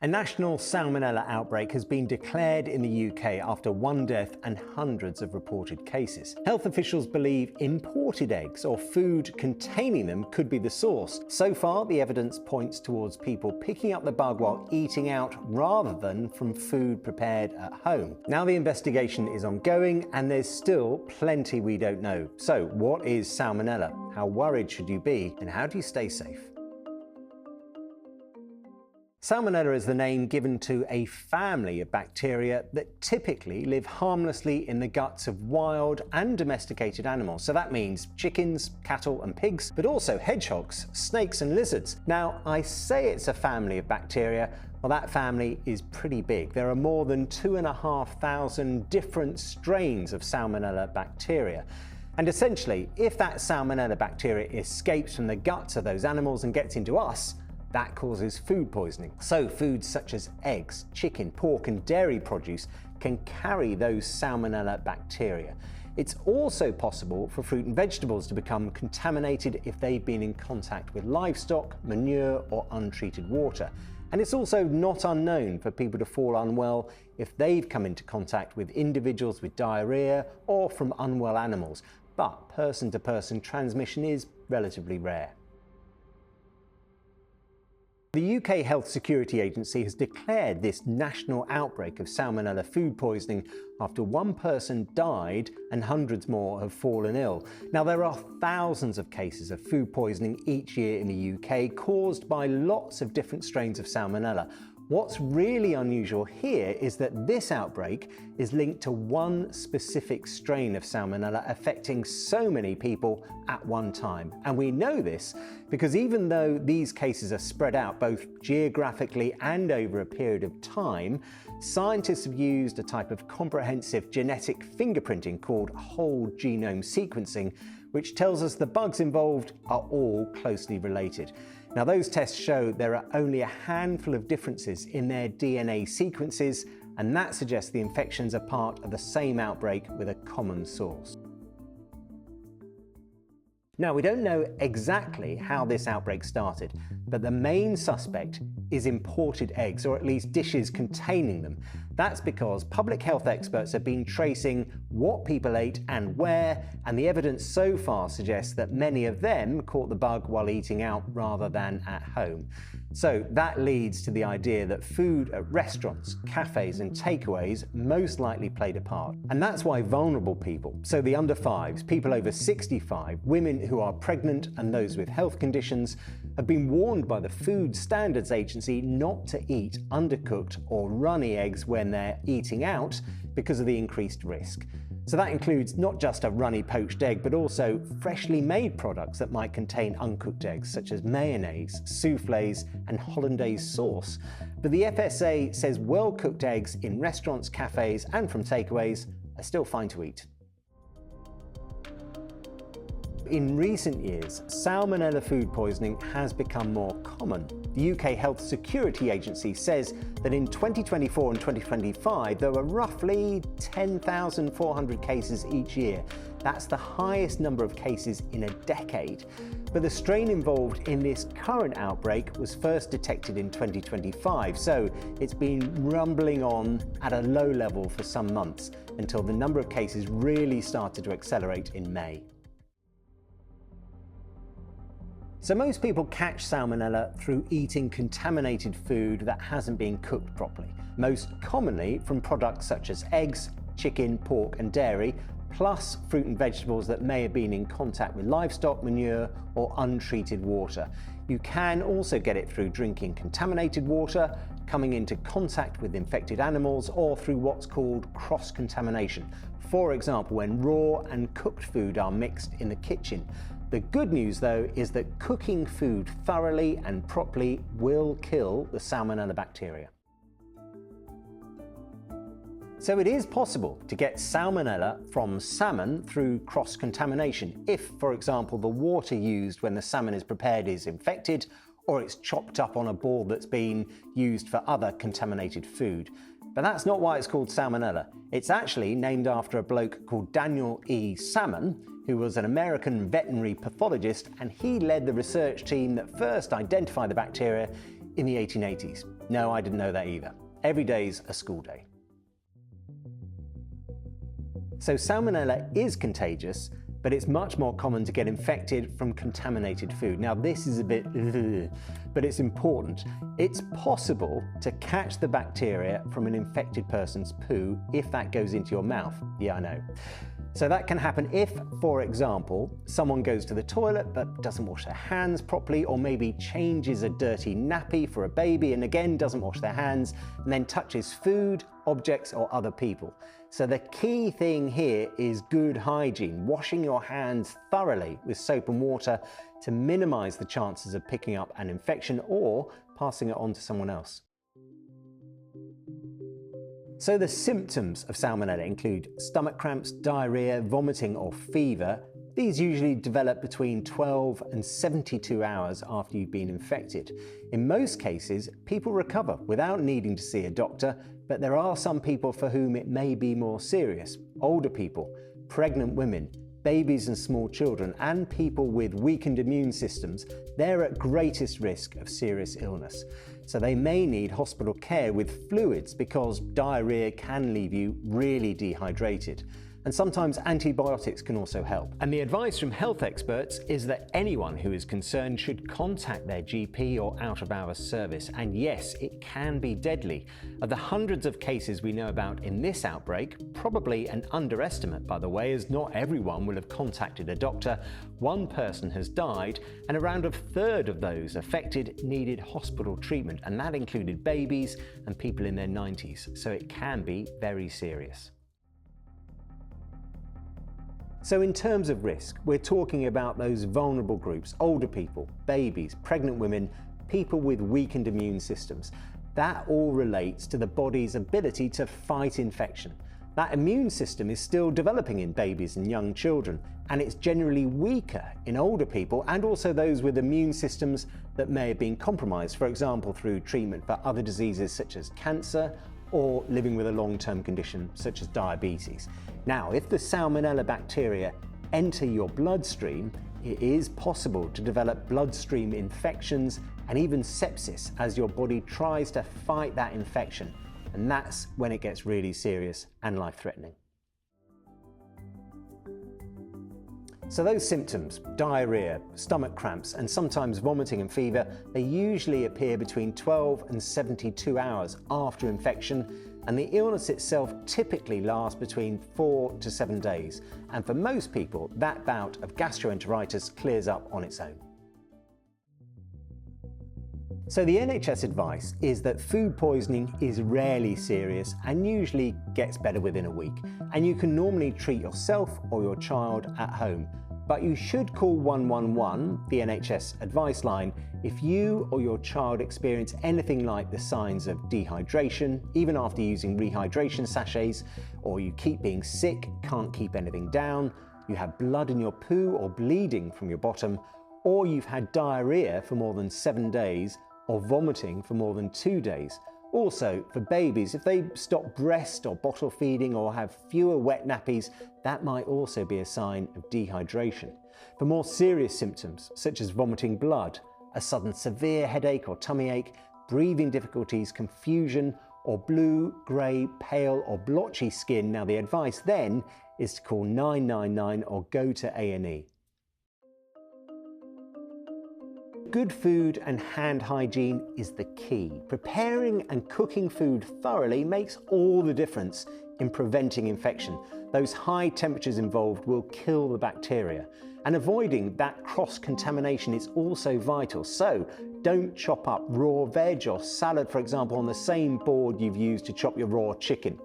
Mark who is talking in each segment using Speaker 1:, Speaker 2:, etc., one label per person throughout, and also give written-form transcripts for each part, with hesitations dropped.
Speaker 1: A national Salmonella outbreak has been declared in the UK after one death and hundreds of reported cases. Health officials believe imported eggs or food containing them could be the source. So far, the evidence points towards people picking up the bug while eating out rather than from food prepared at home. Now the investigation is ongoing and there's still plenty we don't know. So what is Salmonella? How worried should you be? And how do you stay safe? Salmonella is the name given to a family of bacteria that typically live harmlessly in the guts of wild and domesticated animals. So that means chickens, cattle and pigs, but also hedgehogs, snakes and lizards. Now, I say it's a family of bacteria. Well, that family is pretty big. There are more than 2,500 different strains of Salmonella bacteria. And essentially, if that Salmonella bacteria escapes from the guts of those animals and gets into us, that causes food poisoning. So foods such as eggs, chicken, pork and dairy produce can carry those Salmonella bacteria. It's also possible for fruit and vegetables to become contaminated if they've been in contact with livestock, manure or untreated water. And it's also not unknown for people to fall unwell if they've come into contact with individuals with diarrhea or from unwell animals. But person-to-person transmission is relatively rare. The UK Health Security Agency has declared this national outbreak of Salmonella food poisoning after one person died and hundreds more have fallen ill. Now, there are thousands of cases of food poisoning each year in the UK caused by lots of different strains of Salmonella. What's really unusual here is that this outbreak is linked to one specific strain of Salmonella affecting so many people at one time. And we know this because even though these cases are spread out both geographically and over a period of time, scientists have used a type of comprehensive genetic fingerprinting called whole genome sequencing, which tells us the bugs involved are all closely related. Now, those tests show there are only a handful of differences in their DNA sequences, and that suggests the infections are part of the same outbreak with a common source. Now, we don't know exactly how this outbreak started, but the main suspect is imported eggs, or at least dishes containing them. That's because public health experts have been tracing what people ate and where, and the evidence so far suggests that many of them caught the bug while eating out rather than at home. So that leads to the idea that food at restaurants, cafes and takeaways most likely played a part. And that's why vulnerable people, so the under 5s, people over 65, women who are pregnant and those with health conditions, have been warned by the Food Standards Agency not to eat undercooked or runny eggs when they're eating out because of the increased risk. So that includes not just a runny poached egg, but also freshly made products that might contain uncooked eggs, such as mayonnaise, soufflés, and hollandaise sauce. But the FSA says well-cooked eggs in restaurants, cafes, and from takeaways are still fine to eat. In recent years, Salmonella food poisoning has become more common. The UK Health Security Agency says that in 2024 and 2025, there were roughly 10,400 cases each year. That's the highest number of cases in a decade. But the strain involved in this current outbreak was first detected in 2025, so it's been rumbling on at a low level for some months until the number of cases really started to accelerate in May. So most people catch Salmonella through eating contaminated food that hasn't been cooked properly, most commonly from products such as eggs, chicken, pork and dairy, plus fruit and vegetables that may have been in contact with livestock, manure or untreated water. You can also get it through drinking contaminated water, coming into contact with infected animals, or through what's called cross-contamination. For example, when raw and cooked food are mixed in the kitchen. The good news, though, is that cooking food thoroughly and properly will kill the Salmonella bacteria. So it is possible to get Salmonella from salmon through cross-contamination if, for example, the water used when the salmon is prepared is infected, or it's chopped up on a board that's been used for other contaminated food. But that's not why it's called Salmonella. It's actually named after a bloke called Daniel E. Salmon, who was an American veterinary pathologist, and he led the research team that first identified the bacteria in the 1880s. No, I didn't know that either. Every day's a school day. So Salmonella is contagious, but it's much more common to get infected from contaminated food. Now this is a bit but it's important. It's possible to catch the bacteria from an infected person's poo if that goes into your mouth. Yeah, I know. So that can happen if, for example, someone goes to the toilet but doesn't wash their hands properly, or maybe changes a dirty nappy for a baby and again doesn't wash their hands, and then touches food, objects or other people. So the key thing here is good hygiene, washing your hands thoroughly with soap and water to minimize the chances of picking up an infection or passing it on to someone else. So the symptoms of Salmonella include stomach cramps, diarrhea, vomiting or fever. These usually develop between 12 and 72 hours after you've been infected. In most cases, people recover without needing to see a doctor, but there are some people for whom it may be more serious. Older people, pregnant women, babies and small children, and people with weakened immune systems, they're at greatest risk of serious illness. So they may need hospital care with fluids because diarrhea can leave you really dehydrated. And sometimes antibiotics can also help. And the advice from health experts is that anyone who is concerned should contact their GP or out-of-hours service. And yes, it can be deadly. Of the hundreds of cases we know about in this outbreak, probably an underestimate, by the way, as not everyone will have contacted a doctor. One person has died, and around a third of those affected needed hospital treatment, and that included babies and people in their 90s. So it can be very serious. So in terms of risk, we're talking about those vulnerable groups: older people, babies, pregnant women, people with weakened immune systems. That all relates to the body's ability to fight infection. That immune system is still developing in babies and young children, and it's generally weaker in older people and also those with immune systems that may have been compromised, for example, through treatment for other diseases such as cancer or living with a long-term condition such as diabetes. Now, if the Salmonella bacteria enter your bloodstream, it is possible to develop bloodstream infections and even sepsis as your body tries to fight that infection. And that's when it gets really serious and life-threatening. So those symptoms, diarrhea, stomach cramps, and sometimes vomiting and fever, they usually appear between 12 and 72 hours after infection, and the illness itself typically lasts between 4 to 7 days. And for most people, that bout of gastroenteritis clears up on its own. So the NHS advice is that food poisoning is rarely serious and usually gets better within a week, and you can normally treat yourself or your child at home. But you should call 111, the NHS advice line, if you or your child experience anything like the signs of dehydration, even after using rehydration sachets, or you keep being sick, can't keep anything down, you have blood in your poo or bleeding from your bottom, or you've had diarrhea for more than 7 days, or vomiting for more than 2 days. Also, for babies, if they stop breast or bottle feeding or have fewer wet nappies, that might also be a sign of dehydration. For more serious symptoms, such as vomiting blood, a sudden severe headache or tummy ache, breathing difficulties, confusion, or blue, grey, pale or blotchy skin, now the advice then is to call 999 or go to A&E. Good food and hand hygiene is the key. Preparing and cooking food thoroughly makes all the difference in preventing infection. Those high temperatures involved will kill the bacteria. And avoiding that cross-contamination is also vital. So don't chop up raw veg or salad, for example, on the same board you've used to chop your raw chicken.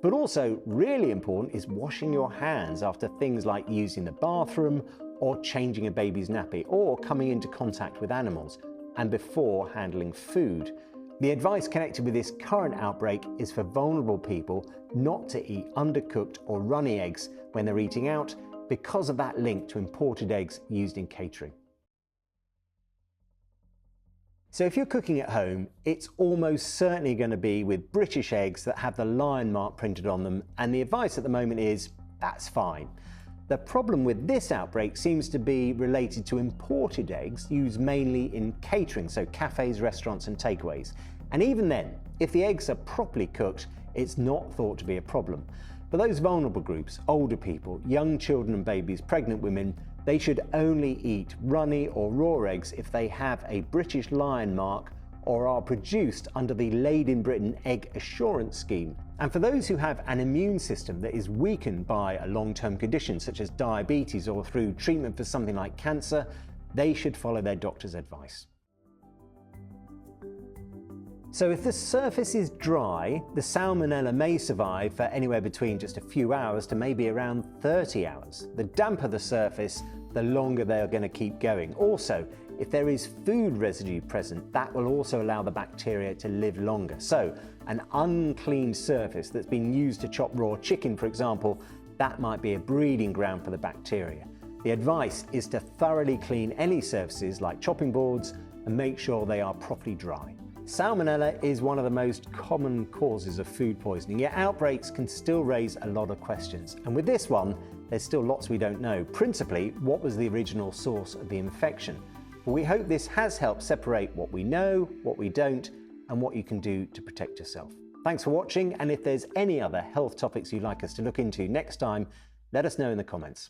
Speaker 1: But also really important is washing your hands after things like using the bathroom or changing a baby's nappy, or coming into contact with animals, and before handling food. The advice connected with this current outbreak is for vulnerable people not to eat undercooked or runny eggs when they're eating out because of that link to imported eggs used in catering. So if you're cooking at home, it's almost certainly going to be with British eggs that have the lion mark printed on them, and the advice at the moment is that's fine. The problem with this outbreak seems to be related to imported eggs used mainly in catering, so cafes, restaurants and takeaways. And even then, if the eggs are properly cooked, it's not thought to be a problem. For those vulnerable groups, older people, young children and babies, pregnant women, they should only eat runny or raw eggs if they have a British Lion mark or are produced under the Laid in Britain Egg Assurance Scheme. And for those who have an immune system that is weakened by a long-term condition such as diabetes or through treatment for something like cancer, they should follow their doctor's advice. So if the surface is dry, the Salmonella may survive for anywhere between just a few hours to maybe around 30 hours. The damper the surface, the longer they are going to keep going. Also, if there is food residue present, that will also allow the bacteria to live longer. So an unclean surface that's been used to chop raw chicken, for example, that might be a breeding ground for the bacteria. The advice is to thoroughly clean any surfaces like chopping boards and make sure they are properly dry. Salmonella is one of the most common causes of food poisoning, yet outbreaks can still raise a lot of questions. And with this one, there's still lots we don't know. Principally, what was the original source of the infection? But we hope this has helped separate what we know, what we don't, and what you can do to protect yourself. Thanks for watching, and if there's any other health topics you'd like us to look into next time, let us know in the comments.